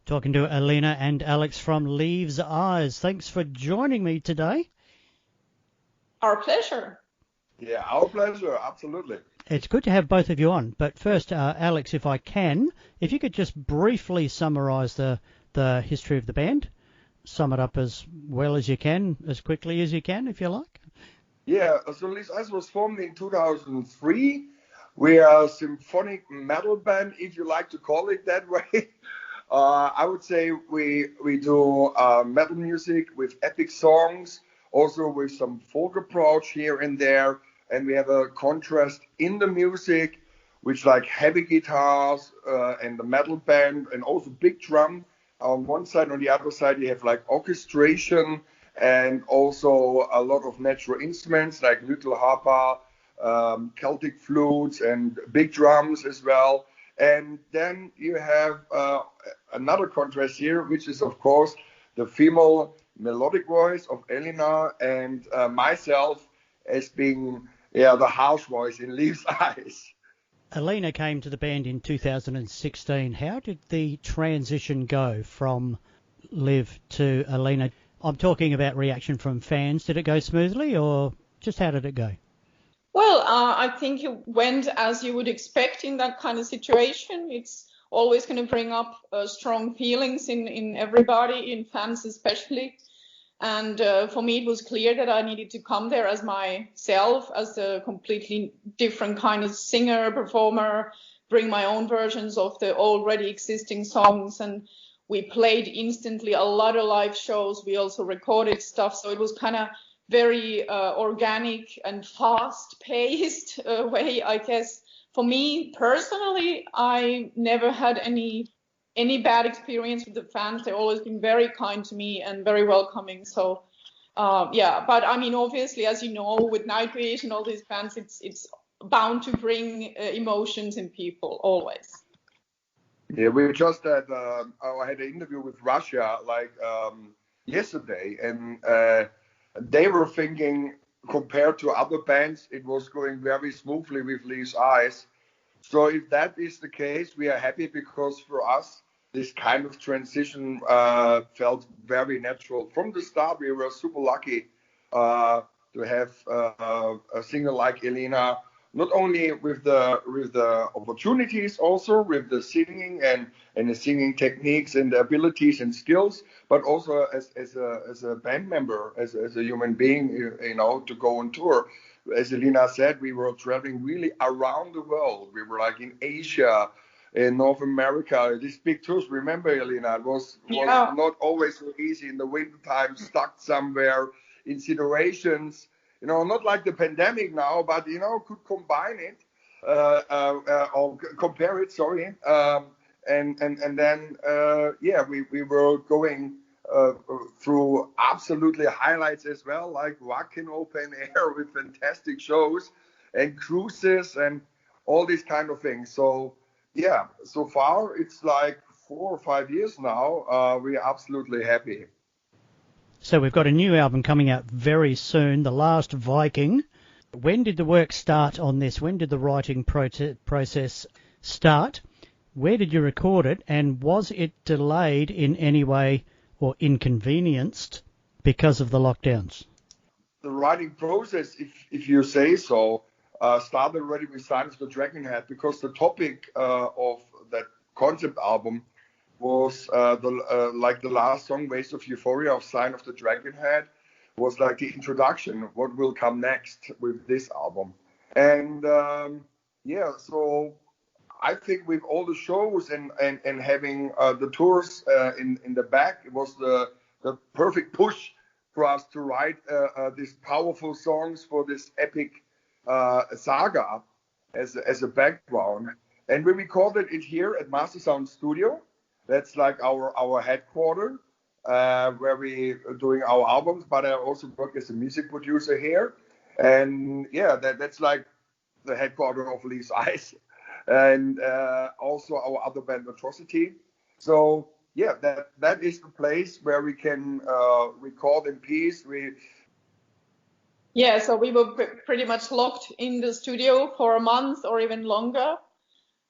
Talking to Elena and Alex from Leaves Eyes. Thanks for joining me today. Our pleasure. Yeah, our pleasure, absolutely. It's good to have both of you on. But first, Alex, if you could just briefly summarise the history of the band, sum it up as well as you can, as quickly as you can, if you like. Yeah, so Leaves Eyes was formed in 2003. We are a symphonic metal band, if you like to call it that way. I would say we do metal music with epic songs, also with some folk approach here and there. And we have a contrast in the music, which like heavy guitars and the metal band and also big drum on one side. On the other side, you have like orchestration and also a lot of natural instruments like little harpa, Celtic flutes and big drums as well. And then you have another contrast here, which is of course the female melodic voice of Elina and myself as being the harsh voice in Leaves Eyes. Elena came to the band in 2016. How did the transition go from Liv to Elena? I'm talking about reaction from fans. Did it go smoothly, or just how did it go? Well, I think it went as you would expect in that kind of situation. It's always going to bring up strong feelings in everybody, in fans especially. And for me, it was clear that I needed to come there as myself, as a completely different kind of singer, performer, bring my own versions of the already existing songs. And we played instantly a lot of live shows. We also recorded stuff. So it was kind of very organic and fast-paced way, I guess. For me personally, I never had any bad experience with the fans. They've always been very kind to me and very welcoming. So, but I mean, obviously, as you know, with Nightwish and all these bands, it's bound to bring emotions in people always. Yeah, we just had I had an interview with Russia yesterday, and they were thinking compared to other bands, it was going very smoothly with Leaves Eyes. So if that is the case, we are happy because for us, this kind of transition felt very natural. From the start, we were super lucky to have a singer like Elena, not only with the opportunities, also with the singing and the singing techniques and the abilities and skills, but also as a band member, as a human being, to go on tour. As Elena said, we were traveling really around the world. We were like in Asia, in North America, these big tours. Remember, Elena, it was not always so easy in the wintertime, stuck somewhere in situations, not like the pandemic now, but, could combine it or compare it, sorry. And then, we were going through absolutely highlights as well, like Wacken open air with fantastic shows and cruises and all these kind of things. So, yeah, so far it's like 4 or 5 years now. We are absolutely happy. So we've got a new album coming out very soon, The Last Viking. When did the work start on this? When did the writing process start? Where did you record it? And was it delayed in any way or inconvenienced because of the lockdowns? The writing process, if you say so, started already with Sign of the Dragon Head, because the topic of that concept album was the last song, Waste of Euphoria of Sign of the Dragon Head, was like the introduction, what will come next with this album. And so I think with all the shows and having the tours in the back, it was the perfect push for us to write these powerful songs for this epic saga as a background. And we recorded it here at Master Sound Studio. That's like our headquarters where we are doing our albums, but I also work as a music producer here. And that's like the headquarters of Leaves Eyes and also our other band, Atrocity. So that is the place where we can record in peace. So we were pretty much locked in the studio for a month or even longer.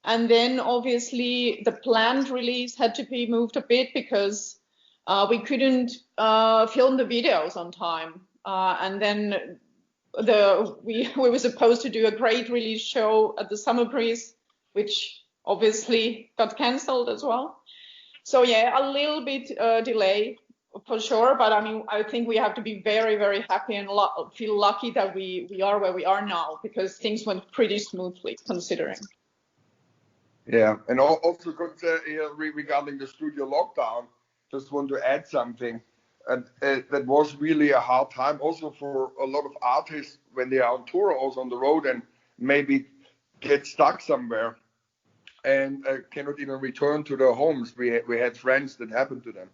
And then obviously the planned release had to be moved a bit because we couldn't film the videos on time. And then we were supposed to do a great release show at the Summer Breeze, which obviously got cancelled as well. So yeah, a little bit delay for sure, but I mean, I think we have to be very, very happy and feel lucky that we are where we are now, because things went pretty smoothly considering. Yeah, and also regarding the studio lockdown, just want to add something. And that was really a hard time also for a lot of artists when they are on tour, also on the road, and maybe get stuck somewhere and cannot even return to their homes. We had friends that happened to them.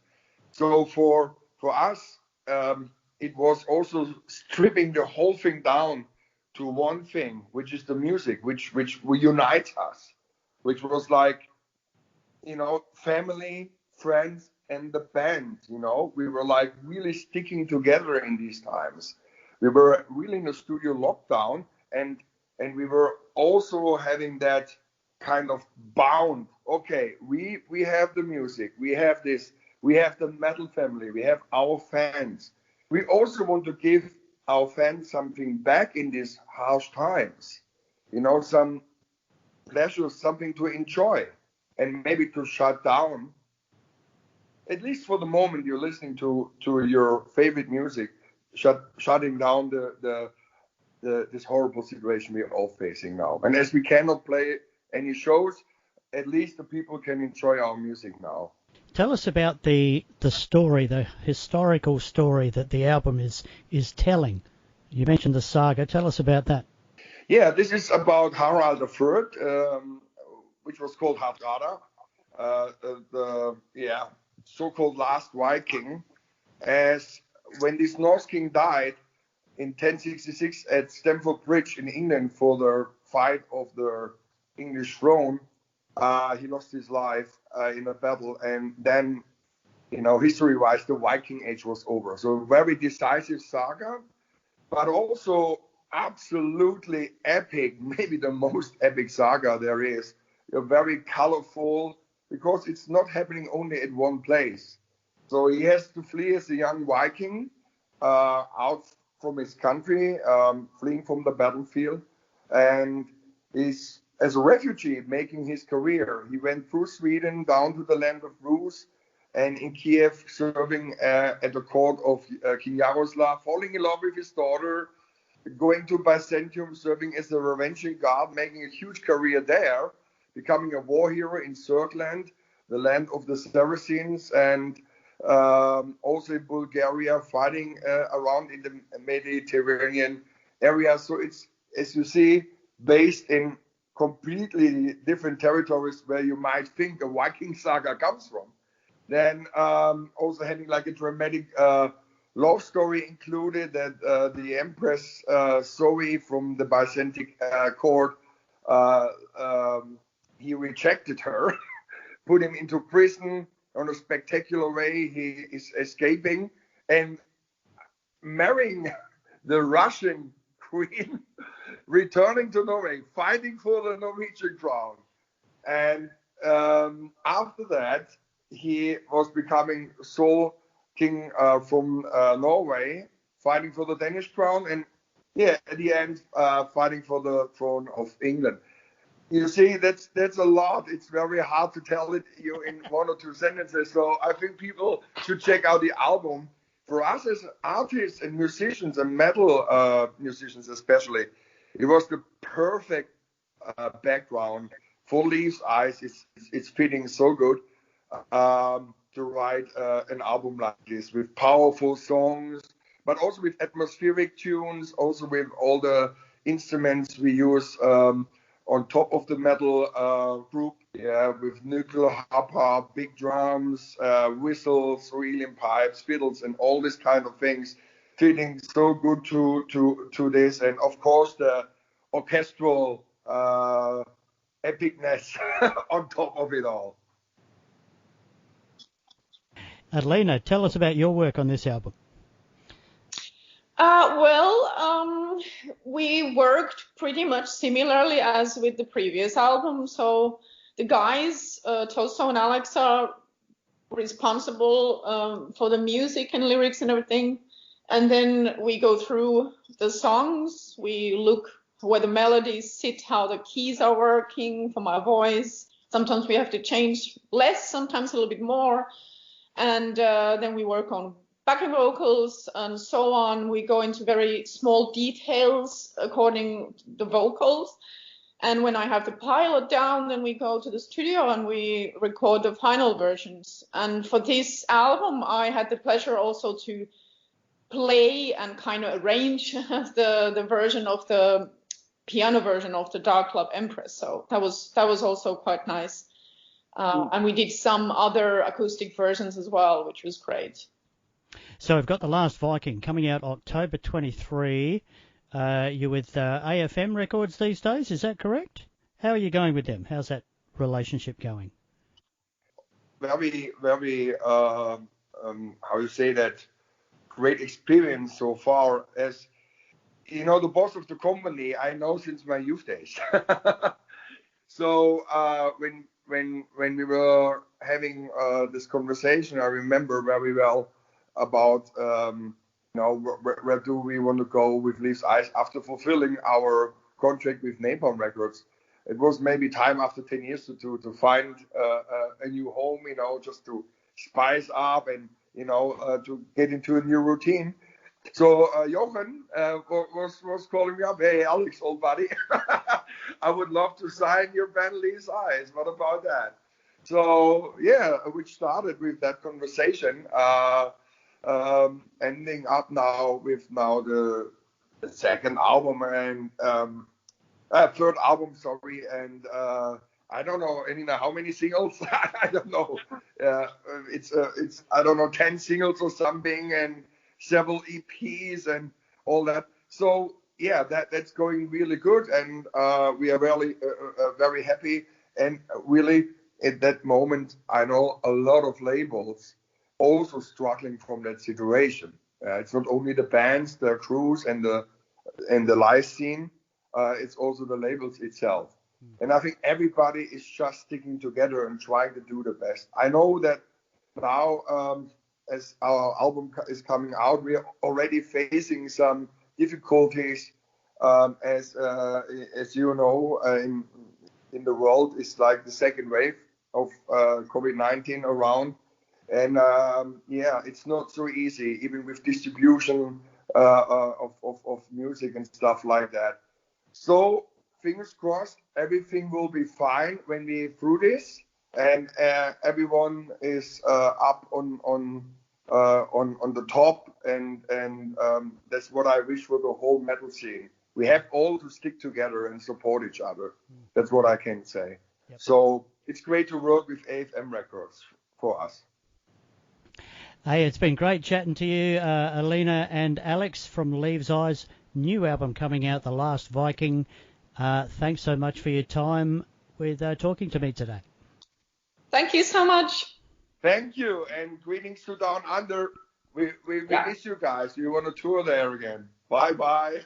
So for us, it was also stripping the whole thing down to one thing, which is the music, which unites us, which was like, family, friends, and the band. We were like really sticking together in these times. We were really in a studio lockdown, and we were also having that kind of bound. Okay, we have the music, we have this, we have the metal family, we have our fans. We also want to give our fans something back in these harsh times. Some pleasure, something to enjoy, and maybe to shut down. At least for the moment, you're listening to your favorite music, shutting down this horrible situation we're all facing now. And as we cannot play any shows, at least the people can enjoy our music now. Tell us about the story, the historical story that the album is telling. You mentioned the Saga. Tell us about that. Yeah, this is about Harald III, which was called Hardrada, the so-called Last Viking, as when this Norse king died in 1066 at Stamford Bridge in England for the fight of the English throne. He lost his life in a battle, and then, history-wise, the Viking Age was over. So a very decisive saga, but also absolutely epic, maybe the most epic saga there is. Very colorful, because it's not happening only at one place. So he has to flee as a young Viking out from his country, fleeing from the battlefield, and is as a refugee making his career. He went through Sweden down to the land of Rus, and in Kiev serving at the court of King Yaroslav, falling in love with his daughter, going to Byzantium, serving as a Revenging Guard, making a huge career there, becoming a war hero in Sirtland, the land of the Saracens, and also in Bulgaria, fighting around in the Mediterranean area. So it's, as you see, based in completely different territories where you might think a Viking saga comes from. Then also having like a dramatic love story included, that the Empress Zoe from the Byzantine court, he rejected her, put him into prison. On a spectacular way, he is escaping and marrying the Russian queen, returning to Norway, fighting for the Norwegian crown. And after that, he was becoming sole king from Norway, fighting for the Danish crown, and at the end, fighting for the throne of England. You see, that's a lot. It's very hard to tell it in one or two sentences. So I think people should check out the album. For us as artists and musicians, and metal musicians especially, it was the perfect background for Leaves' Eyes. It's fitting so good to write an album like this, with powerful songs, but also with atmospheric tunes, also with all the instruments we use on top of the metal group, with nuclear harp, big drums, whistles, reeling pipes, fiddles, and all these kind of things, fitting so good to this, and of course the orchestral epicness on top of it all. Elena, tell us about your work on this album. Well, We worked pretty much similarly as with the previous album. So the guys, Tosso and Alex, are responsible for the music and lyrics and everything. And then we go through the songs. We look where the melodies sit, how the keys are working for my voice. Sometimes we have to change less, sometimes a little bit more. And then we work on backing vocals and so on. We go into very small details according to the vocals. And when I have the pilot down, then we go to the studio and we record the final versions. And for this album, I had the pleasure also to play and kind of arrange the version of the piano version of the Dark Club Empress. So that was also quite nice. And we did some other acoustic versions as well, which was great. So we've got The Last Viking coming out October 23. You're with AFM Records these days, is that correct? How are you going with them? How's that relationship going? Very, how you say that, great experience so far. As you know, the boss of the company I know since my youth days. So when we were having this conversation, I remember very well about where do we want to go with Leaves Eyes after fulfilling our contract with Napalm Records. It was maybe time after 10 years to find a new home, just to spice up and to get into a new routine. So Jochen was calling me up. Hey, Alex, old buddy, I would love to sign your band Leaves Eyes. What about that? So yeah, which started with that conversation, ending up now with the second album and third album, sorry, and I don't know, Elina, how many singles? I don't know. It's I don't know, 10 singles or something, and several EPs and all that. So yeah, that's going really good, and we are really very happy. And really, at that moment, I know a lot of labels also struggling from that situation. It's not only the bands, the crews, and the live scene. It's also the labels itself. And I think everybody is just sticking together and trying to do the best. I know that now, as our album is coming out, we are already facing some difficulties, as you know, in the world is like the second wave of COVID-19 around. And it's not so easy, even with distribution of music and stuff like that. So fingers crossed, everything will be fine when we through this, and everyone is up on the top, and that's what I wish for the whole metal scene. We have all to stick together and support each other. That's what I can say. Yep. So it's great to work with AFM Records for us. Hey, it's been great chatting to you, Elena and Alex from Leaves Eyes. New album coming out, The Last Viking. Thanks so much for your time with talking to me today. Thank you so much. Thank you, and greetings to Down Under. We miss you guys. We want to tour there again. Bye-bye.